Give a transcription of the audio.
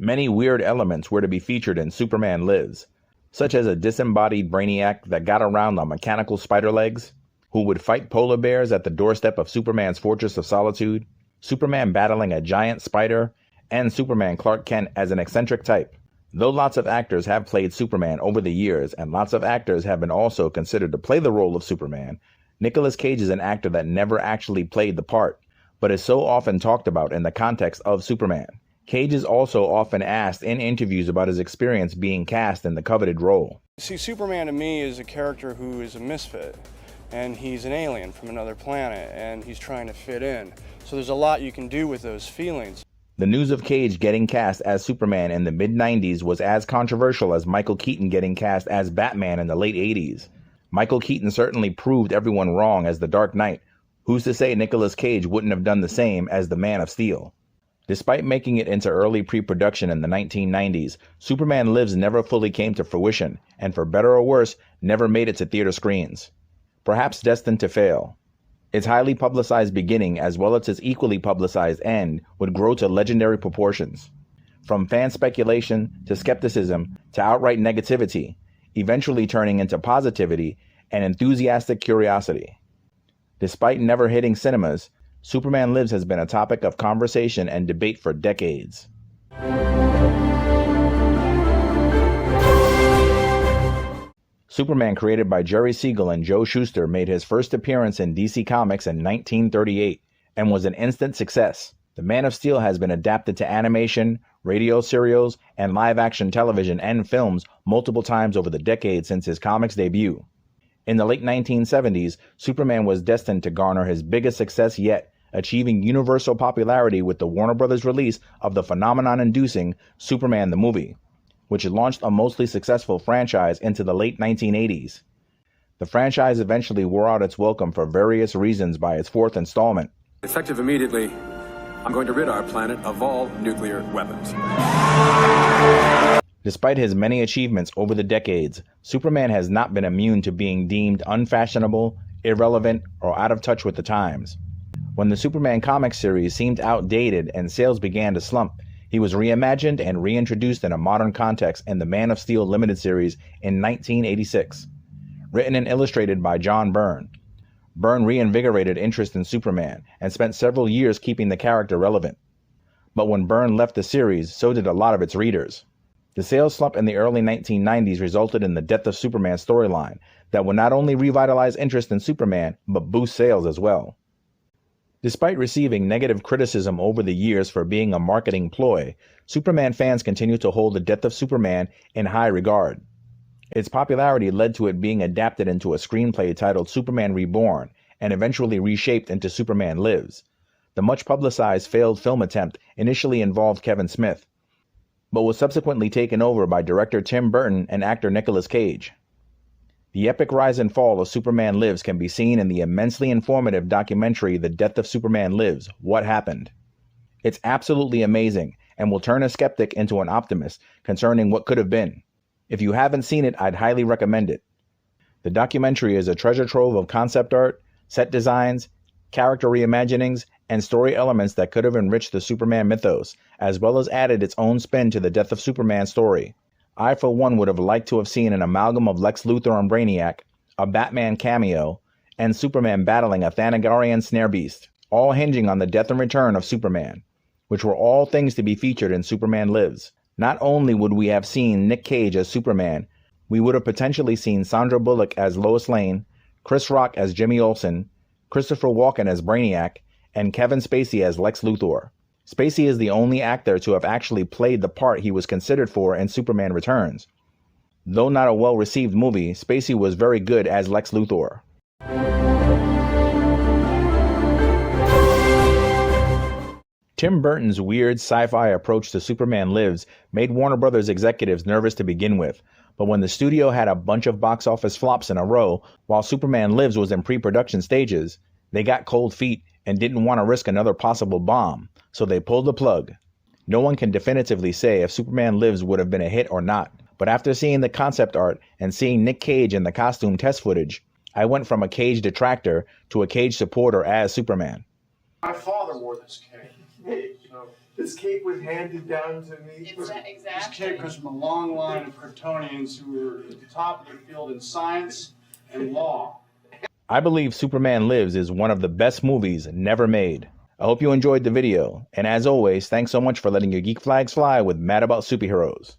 Many weird elements were to be featured in Superman Lives, such as a disembodied Brainiac that got around on mechanical spider legs, who would fight polar bears at the doorstep of Superman's Fortress of Solitude, Superman battling a giant spider, and Superman Clark Kent as an eccentric type. Though lots of actors have played Superman over the years and lots of actors have been also considered to play the role of Superman, Nicolas Cage is an actor that never actually played the part, but is so often talked about in the context of Superman. Cage is also often asked in interviews about his experience being cast in the coveted role. See, Superman to me is a character who is a misfit, and he's an alien from another planet, and he's trying to fit in. So there's a lot you can do with those feelings. The news of Cage getting cast as Superman in the mid-90s was as controversial as Michael Keaton getting cast as Batman in the late 80s. Michael Keaton certainly proved everyone wrong as the Dark Knight. Who's to say Nicolas Cage wouldn't have done the same as the Man of Steel? Despite making it into early pre-production in the 1990s, Superman Lives never fully came to fruition, and for better or worse, never made it to theater screens. Perhaps destined to fail. Its highly publicized beginning, as well as its equally publicized end, would grow to legendary proportions. From fan speculation to skepticism to outright negativity, eventually turning into positivity and enthusiastic curiosity. Despite never hitting cinemas, Superman Lives has been a topic of conversation and debate for decades. Superman, created by Jerry Siegel and Joe Shuster, made his first appearance in DC Comics in 1938 and was an instant success. The Man of Steel has been adapted to animation, radio serials, and live-action television and films multiple times over the decades since his comics debut. In the late 1970s, Superman was destined to garner his biggest success yet, achieving universal popularity with the Warner Brothers release of the phenomenon-inducing Superman the Movie, which launched a mostly successful franchise into the late 1980s. The franchise eventually wore out its welcome for various reasons by its fourth installment. Effective immediately, I'm going to rid our planet of all nuclear weapons. Despite his many achievements over the decades, Superman has not been immune to being deemed unfashionable, irrelevant, or out of touch with the times. When the Superman comic series seemed outdated and sales began to slump, he was reimagined and reintroduced in a modern context in the Man of Steel limited series in 1986. Written and illustrated by John Byrne, Byrne reinvigorated interest in Superman and spent several years keeping the character relevant. But when Byrne left the series, so did a lot of its readers. The sales slump in the early 1990s resulted in the Death of Superman storyline that would not only revitalize interest in Superman, but boost sales as well. Despite receiving negative criticism over the years for being a marketing ploy, Superman fans continue to hold the Death of Superman in high regard. Its popularity led to it being adapted into a screenplay titled Superman Reborn and eventually reshaped into Superman Lives. The much publicized failed film attempt initially involved Kevin Smith, but was subsequently taken over by director Tim Burton and actor Nicolas Cage. The epic rise and fall of Superman Lives can be seen in the immensely informative documentary The Death of Superman Lives: What Happened. It's absolutely amazing and will turn a skeptic into an optimist concerning what could have been. If you haven't seen it, I'd highly recommend it. The documentary is a treasure trove of concept art, set designs, character reimaginings, and story elements that could have enriched the Superman mythos, as well as added its own spin to the Death of Superman story. I, for one, would have liked to have seen an amalgam of Lex Luthor and Brainiac, a Batman cameo, and Superman battling a Thanagarian snare beast, all hinging on the death and return of Superman, which were all things to be featured in Superman Lives. Not only would we have seen Nick Cage as Superman, we would have potentially seen Sandra Bullock as Lois Lane, Chris Rock as Jimmy Olsen, Christopher Walken as Brainiac, and Kevin Spacey as Lex Luthor. Spacey is the only actor to have actually played the part he was considered for in Superman Returns. Though not a well-received movie, Spacey was very good as Lex Luthor. Tim Burton's weird sci-fi approach to Superman Lives made Warner Brothers executives nervous to begin with, but when the studio had a bunch of box office flops in a row while Superman Lives was in pre-production stages, they got cold feet and didn't want to risk another possible bomb, so they pulled the plug. No one can definitively say if Superman Lives would have been a hit or not, but after seeing the concept art and seeing Nick Cage in the costume test footage, I went from a Cage detractor to a Cage supporter as Superman. My father wore this cape. So This cape was handed down to me. this Exactly. cape comes from a long line of Kryptonians who were at the top of their field in science and law. I believe Superman Lives is one of the best movies never made. I hope you enjoyed the video, and as always, thanks so much for letting your geek flags fly with Mad About Superheroes.